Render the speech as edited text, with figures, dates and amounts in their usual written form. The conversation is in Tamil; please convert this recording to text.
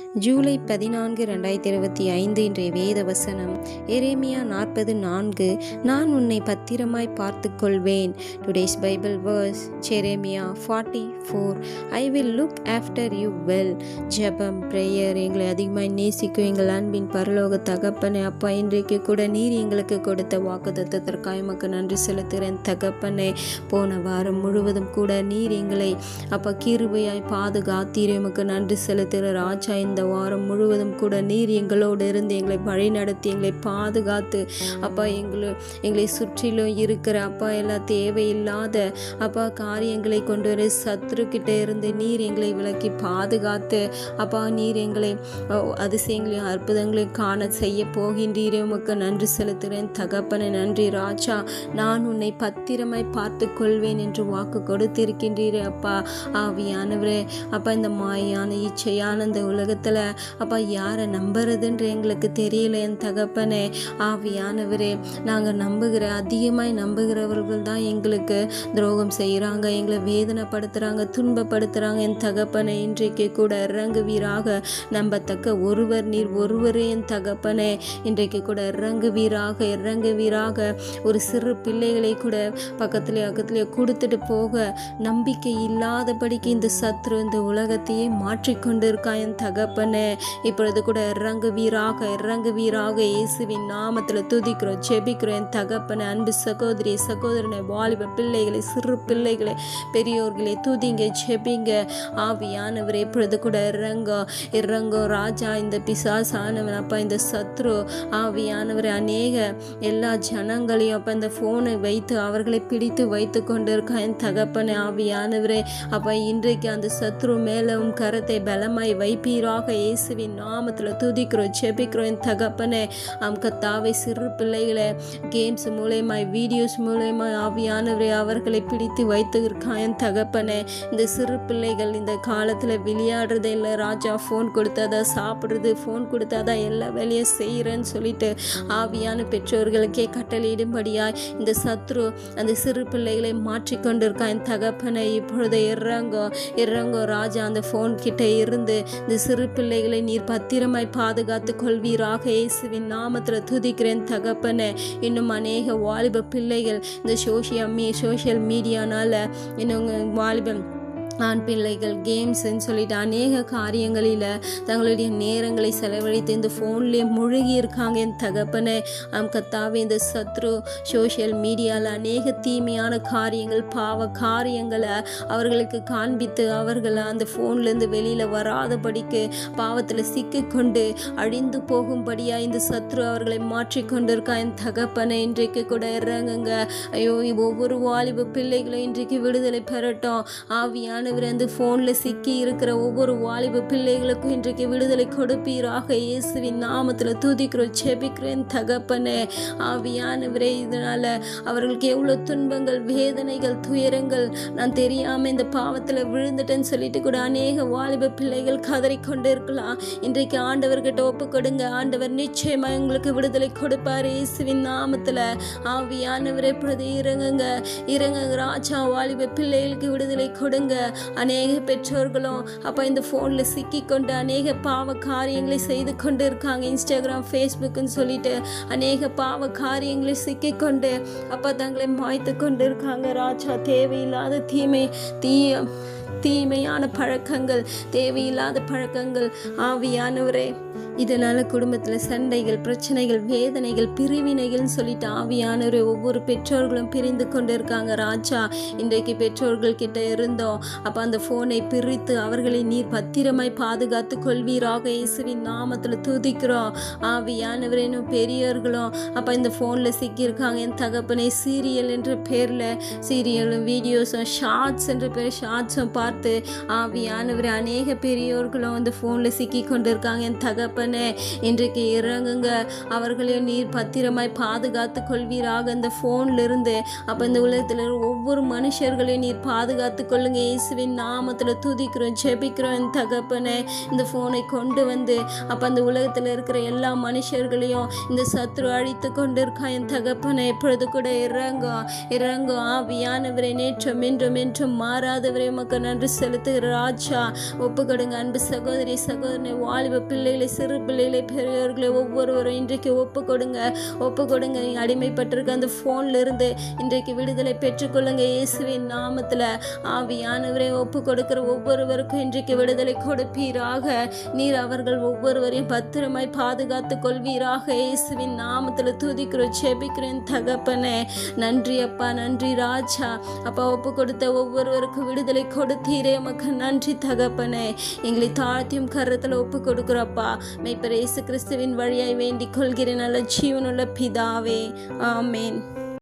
ஜூலை 14, 2025 இன்றைய வேத வசனம் எரேமியா 40:4. நான் உன்னை பத்திரமாய் பார்த்து கொள்வேன். Today's Bible verse Jeremiah 44. I will look after you well. ஜெபம் பிரேயர். எங்களை அதிகமாய் நேசிக்கும் எங்கள் அன்பின் பரலோக தகப்பனே, அப்பா, இன்றைக்கு கூட நீர் எங்களுக்கு கொடுத்த வாக்குத்தத்தத்திற்காக எமக்கு நன்றி செலுத்துகிறேன் தகப்பனே. போன வாரம் முழுவதும் கூட நீர் எங்களை அப்பா கிருபையாய் பாதுகாத்தீர். எமக்கு நன்றி செலுத்துகிற ராஜா, இந்த வாரம் முழுவதும் கூட நீர் எங்களோடு இருந்து எங்களை வழி நடத்தி எங்களை பாதுகாத்து அப்பா எங்களை சுற்றிலும் இருக்கிற அப்பா எல்லா தேவையில்லாத அப்பா காரியங்களை கொண்டு வர சத்ருக்கிட்ட இருந்து நீர் எங்களை விலக்கி பாதுகாத்து அப்பா நீர் எங்களை அதிசயங்களையும் அற்புதங்களையும் காண செய்ய போகின்றீர். உமக்கு நன்றி செலுத்துகிறேன் தகப்பனே. நன்றி ராஜா. நான் உன்னை பத்திரமாய் பார்த்து கொள்வேன் என்று வாக்கு கொடுத்திருக்கின்றீரே அப்பா. ஆவியானவரே, அப்பா, இந்த மாயான இச்சையான இந்த உலகத்தில் அப்பா யாரை நம்புறதுன்ற எங்களுக்கு தெரியல என் தகப்பனே. ஆவியானவரே, நாங்கள் அதிகமாய் நம்புகிறவர்கள் தான் எங்களுக்கு துரோகம் செய்கிறாங்க, எங்களை வேதனைப்படுத்துகிறாங்க, துன்பப்படுத்துகிறாங்க என் தகப்பனே. இன்றைக்கு கூட இறங்குவீராக. நம்பத்தக்க ஒருவர் நீர் ஒருவரே என் தகப்பனே. இன்றைக்கு கூட இறங்குவீராக. ஒரு சிறு பிள்ளைகளை கூட பக்கத்திலே கொடுத்துட்டு போக நம்பிக்கை இல்லாதபடிக்கு இந்த சத்ரு இந்த உலகத்தையே மாற்றிக்கொண்டு இருக்கா என் தகப்பனே. இப்பொழுது கூட இறங்குவீராக. இயேசுவின் நாமத்தில் துதிக்கிறோம், ஜெபிக்கிறோம் என் தகப்பனே. அன்பு சகோதரி சகோதரனை, வாலிப பிள்ளைகளை, சிறு பிள்ளைகளை, பெரியோர்களை துதிங்க, ஜெபிங்க. ஆவியானவரே, இப்பொழுது கூட இறங்கோ ராஜா. இந்த பிசாசானவன் அப்பா, இந்த சத்ரு ஆவியானவரை அநேக எல்லா ஜனங்களையும் அப்பா இந்த ஃபோனை வைத்து அவர்களை பிடித்து வைத்து கொண்டு இருக்கா என் தகப்பனே. ஆவியானவரே, அப்பா, இன்றைக்கு அந்த சத்ரு மேலும் கரத்தை பலமாய் வைப்பீராக. இயேசுவின் நாமத்தில் துதிக்கிறோம், ஜெபிக்கிறோம் என் தகப்பனே. கர்த்தாவே, சிறு பிள்ளைகளை கேம்ஸ் மூலமாய், வீடியோஸ் மூலமாய் ஆவியானவரே அவர்களை பிடித்து வைத்து இருக்கான் என் தகப்பனே. இந்த சிறு பிள்ளைகள் இந்த காலத்தில் விளையாடுறதே இல்லை ராஜா. ஃபோன் கொடுத்தாதான் சாப்பிட்றது, ஃபோன் கொடுத்தாதான் எல்லா வேலையும் செய்கிறேன்னு சொல்லிட்டு ஆவியான பெற்றோர்களுக்கே கட்டளையிடும்படியாய் இந்த சத்ரு அந்த சிறு பிள்ளைகளை மாற்றிக்கொண்டு இருக்கான் என் தகப்பனை. இப்பொழுது இறங்கோ ராஜா. அந்த ஃபோன் கிட்ட இருந்து இந்த சிறு பிள்ளைகளை நீர் பத்திரமாய் பாதுகாத்து கொள்வீராக. இயேசுவின் நாமத்தில் துதிக்கிறேன் தகப்பனே. இன்னும் அநேக வாலிப பிள்ளைகள் இந்த சோஷியல் மீடியானால இன்னும் வாலிபம் ஆண் பிள்ளைகள் கேம்ஸ்ன்னு சொல்லிட்டு அநேக காரியங்களில் தங்களுடைய நேரங்களை செலவழித்து இந்த ஃபோன்லேயே மூழ்கி இருக்காங்க என் தகப்பனே. கர்த்தாவே, இந்த சத்ரு சோஷியல் மீடியாவில் அநேக தீமையான காரியங்கள், பாவ காரியங்களை அவர்களுக்கு காண்பித்து அவர்களை அந்த ஃபோன்லேருந்து வெளியில் வராதபடிக்கு பாவத்தில் சிக்கிக்கொண்டு அழிந்து போகும்படியாக இந்த சத்ரு அவர்களை மாற்றிக்கொண்டு இருக்கா என் தகப்பனை. இன்றைக்கு கூட இறங்குங்க. ஐயோ, ஒவ்வொரு வாலிப பிள்ளைகளும் இன்றைக்கு விடுதலை பெறட்டும். ஆவியான அந்த ஃபோனில் சிக்கி இருக்கிற ஒவ்வொரு வாலிப பிள்ளைகளுக்கும் இன்றைக்கு விடுதலை கொடுப்பீராக. இயேசுவின் நாமத்தில் துதிக்கிறோம், ஜெபிக்கிறேன் தகப்பனே. ஆவியானவரே, இதனால் அவர்களுக்கு எவ்வளோ துன்பங்கள், வேதனைகள், துயரங்கள், நான் தெரியாமல் இந்த பாவத்தில் விழுந்துட்டேன்னு சொல்லிட்டு கூட அநேக வாலிப பிள்ளைகள் கதறிக்கொண்டு இருக்கலாம். இன்றைக்கு ஆண்டவர்கிட்ட ஒப்பு கொடுங்க. ஆண்டவர் நிச்சயமாக உங்களுக்கு விடுதலை கொடுப்பார் இயேசுவின் நாமத்தில். ஆவியானவரே, இப்பொழுது இறங்குங்க ராஜா. வாலிப பிள்ளைகளுக்கு விடுதலை கொடுங்க. அநேக பெற்றோர்களும் அப்போ இந்த ஃபோனில் சிக்கிக்கொண்டு அநேக பாவ காரியங்களை செய்து கொண்டு இருக்காங்க. இன்ஸ்டாகிராம், ஃபேஸ்புக்குன்னு சொல்லிட்டு அநேக பாவ காரியங்களை சிக்கிக்கொண்டு அப்போ தங்களை மாய்த்து கொண்டு இருக்காங்க ராஜா. தேவையில்லாத தீமையான பழக்கங்கள், தேவையில்லாத பழக்கங்கள் ஆவியானவரே, இதனால் குடும்பத்தில் சண்டைகள், பிரச்சனைகள், வேதனைகள், பிரிவினைகள்னு சொல்லிட்டு ஆவியானவரே ஒவ்வொரு பெற்றோர்களும் பிரிந்து கொண்டு இருக்காங்க ராஜா. இன்றைக்கு பெற்றோர்கள் கிட்ட இருந்தோம் அப்போ அந்த ஃபோனை பிரித்து அவர்களை நீர் பத்திரமாய் பாதுகாத்து கொள்வீராக. இயேசுவின் நாமத்தில் துதிக்கிறோம். ஆவியானவரே, பெரியவர்களும் அப்போ இந்த ஃபோனில் சிக்கியிருக்காங்க என் தகப்பனை. சீரியல் என்ற பேரில் சீரியலும் வீடியோஸும் ஷார்ட்ஸ் என்ற பேர் ஷார்ட்ஸும் பார்த்து ஆவியானவரே அநேக பெரியோர்களும் அந்த ஃபோனில் சிக்கி கொண்டு இருக்காங்க என் தகப்பனை. இன்றைக்கு இறங்குங்க. அவர்களையும் நீர் பத்திரமாய் பாதுகாத்து கொள்வீராக இந்த ஃபோன்ல இருந்து. அப்போ இந்த உலகத்தில் ஒவ்வொரு மனுஷர்களையும் நீர் பாதுகாத்து கொள்ளுங்க. இயேசுவின் நாமத்தில் துதிக்கிறோம், ஜெபிக்கிறோம் என் தகப்பனே. இந்த ஃபோனை கொண்டு வந்து அப்போ அந்த உலகத்தில் இருக்கிற எல்லா மனுஷர்களையும் இந்த சத்ரு அழித்து கொண்டு இருக்கா என் தகப்பனை. இப்பொழுது கூட இறங்கோ ஆவியானவரை, நேற்றும் இன்றும் என்றும் மாறாதவரை உமக்கு நன்றி நன்றி செலுத்துகிற ராஜா. ஒப்பு கொடுங்க அன்பு சகோதரி சகோதரனை, வாலிப பிள்ளைகளை, சிறு பிள்ளைகளை, பெரியவர்களை ஒவ்வொருவரும் இன்றைக்கு ஒப்பு கொடுங்க. நீங்கள் அடிமைப்பட்டிருக்க அந்த ஃபோன்ல இருந்து இன்றைக்கு விடுதலை பெற்றுக்கொள்ளுங்க இயேசுவின் நாமத்தில். ஆவியானவரை ஒப்பு கொடுக்கிற ஒவ்வொருவருக்கும் இன்றைக்கு விடுதலை கொடுப்பீராக. நீர் அவர்கள் ஒவ்வொருவரையும் பத்திரமாய் பாதுகாத்து கொள்வீராக இயேசுவின் நாமத்தில் துதிக்கிறோம், செபிக்கிறேன் தகப்பனே. நன்றி அப்பா, நன்றி ராஜா. அப்பா ஒப்பு கொடுத்த ஒவ்வொருவருக்கும் விடுதலை கொடுத்தீரே, உமக்கு நன்றி தகப்பனே. எங்களை தாழ்த்தியும் கரத்தில் ஒப்பு கொடுக்கிறப்பா. மெய்ப்பர் இயேசு கிறிஸ்துவின் வழியாய் வேண்டிக் கொள்கிறேன் நல்ல ஜீவனுள்ள பிதாவே, ஆமேன்.